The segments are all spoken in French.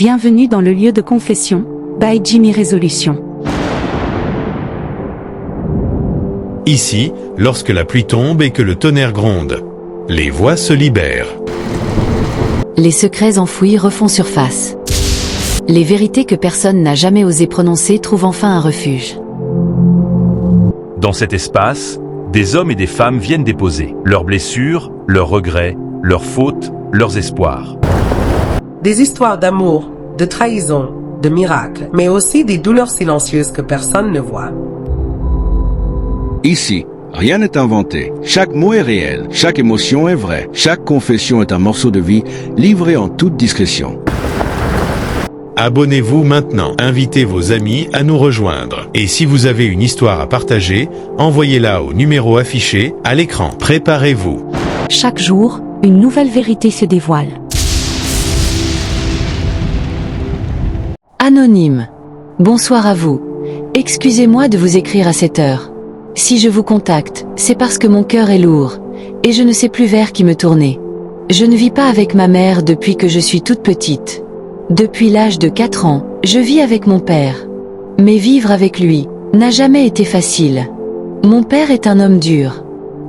Bienvenue dans le lieu de confession, by Jimmy Résolution. Ici, lorsque la pluie tombe et que le tonnerre gronde, les voix se libèrent. Les secrets enfouis refont surface. Les vérités que personne n'a jamais osé prononcer trouvent enfin un refuge. Dans cet espace, des hommes et des femmes viennent déposer leurs blessures, leurs regrets, leurs fautes, leurs espoirs. Des histoires d'amour, de trahison, de miracles, mais aussi des douleurs silencieuses que personne ne voit. Ici, rien n'est inventé. Chaque mot est réel, chaque émotion est vraie, chaque confession est un morceau de vie livré en toute discrétion. Abonnez-vous maintenant, invitez vos amis à nous rejoindre. Et si vous avez une histoire à partager, envoyez-la au numéro affiché à l'écran. Préparez-vous. Chaque jour, une nouvelle vérité se dévoile. Anonyme. Bonsoir à vous. Excusez-moi de vous écrire à cette heure. Si je vous contacte, c'est parce que mon cœur est lourd, et je ne sais plus vers qui me tourner. Je ne vis pas avec ma mère depuis que je suis toute petite. Depuis l'âge de 4 ans, je vis avec mon père. Mais vivre avec lui n'a jamais été facile. Mon père est un homme dur.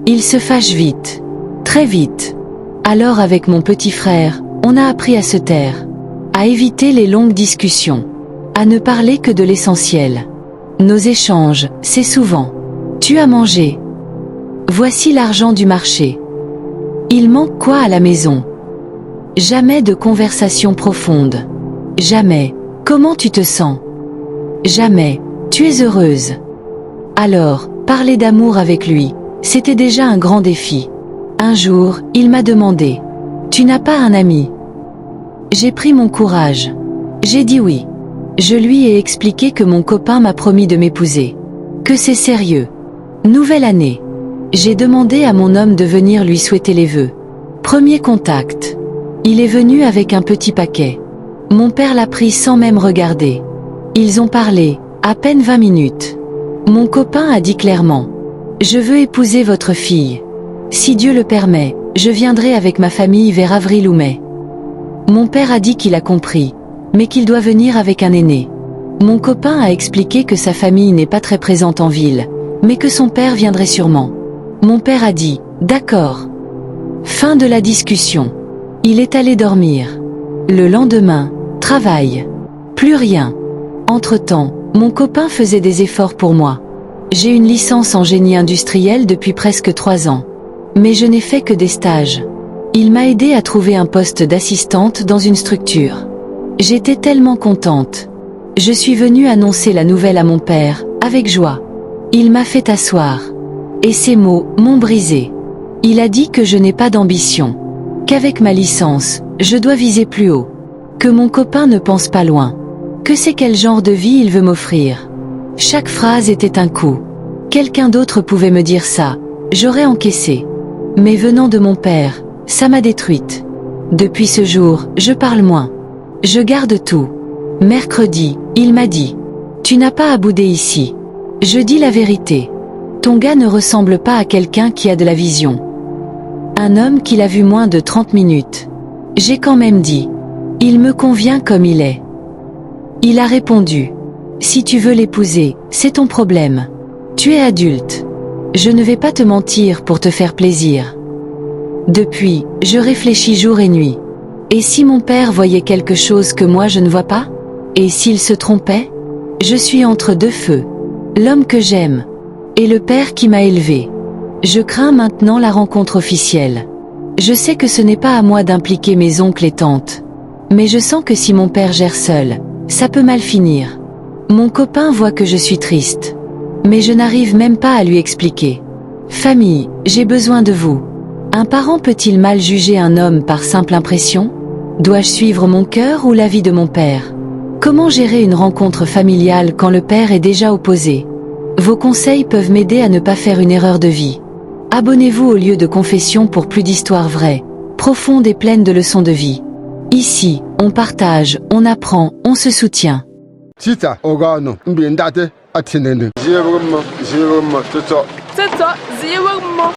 Il se fâche vite. Très vite. Alors avec mon petit frère, on a appris à se taire. À éviter les longues discussions. À ne parler que de l'essentiel. Nos échanges, c'est souvent: tu as mangé? Voici l'argent du marché. Il manque quoi à la maison? Jamais de conversation profonde. Jamais: comment tu te sens? Jamais: tu es heureuse? Alors, parler d'amour avec lui, c'était déjà un grand défi. Un jour, il m'a demandé: tu n'as pas un ami? J'ai pris mon courage. J'ai dit oui. Je lui ai expliqué que mon copain m'a promis de m'épouser. Que c'est sérieux. Nouvelle année. J'ai demandé à mon homme de venir lui souhaiter les vœux. Premier contact. Il est venu avec un petit paquet. Mon père l'a pris sans même regarder. Ils ont parlé, à peine 20 minutes. Mon copain a dit clairement: je veux épouser votre fille. Si Dieu le permet, je viendrai avec ma famille vers avril ou mai. Mon père a dit qu'il a compris, mais qu'il doit venir avec un aîné. Mon copain a expliqué que sa famille n'est pas très présente en ville, mais que son père viendrait sûrement. Mon père a dit: d'accord. Fin de la discussion. Il est allé dormir. Le lendemain, travail. Plus rien. Entre-temps, mon copain faisait des efforts pour moi. J'ai une licence en génie industriel depuis presque 3 ans. Mais je n'ai fait que des stages. Il m'a aidé à trouver un poste d'assistante dans une structure. J'étais tellement contente. Je suis venue annoncer la nouvelle à mon père, avec joie. Il m'a fait asseoir. Et ces mots m'ont brisé. Il a dit que je n'ai pas d'ambition. Qu'avec ma licence, je dois viser plus haut. Que mon copain ne pense pas loin. Que c'est quel genre de vie il veut m'offrir. Chaque phrase était un coup. Quelqu'un d'autre pouvait me dire ça. J'aurais encaissé. Mais venant de mon père, ça m'a détruite. Depuis ce jour, je parle moins. Je garde tout. Mercredi, il m'a dit: tu n'as pas à bouder ici. Je dis la vérité. Ton gars ne ressemble pas à quelqu'un qui a de la vision. Un homme qu'il a vu moins de 30 minutes. J'ai quand même dit: il me convient comme il est. Il a répondu: si tu veux l'épouser, c'est ton problème. Tu es adulte. Je ne vais pas te mentir pour te faire plaisir. Depuis, je réfléchis jour et nuit. Et si mon père voyait quelque chose que moi je ne vois pas? Et s'il se trompait? Je suis entre deux feux. L'homme que j'aime. Et le père qui m'a élevé. Je crains maintenant la rencontre officielle. Je sais que ce n'est pas à moi d'impliquer mes oncles et tantes. Mais je sens que si mon père gère seul, ça peut mal finir. Mon copain voit que je suis triste. Mais je n'arrive même pas à lui expliquer. Famille, j'ai besoin de vous. Un parent peut-il mal juger un homme par simple impression? Dois-je suivre mon cœur ou l'avis de mon père? Comment gérer une rencontre familiale quand le père est déjà opposé? Vos conseils peuvent m'aider à ne pas faire une erreur de vie. Abonnez-vous au lieu de confession pour plus d'histoires vraies, profondes et pleines de leçons de vie. Ici, on partage, on apprend, on se soutient. Tita, ogano, mbindate, atinene.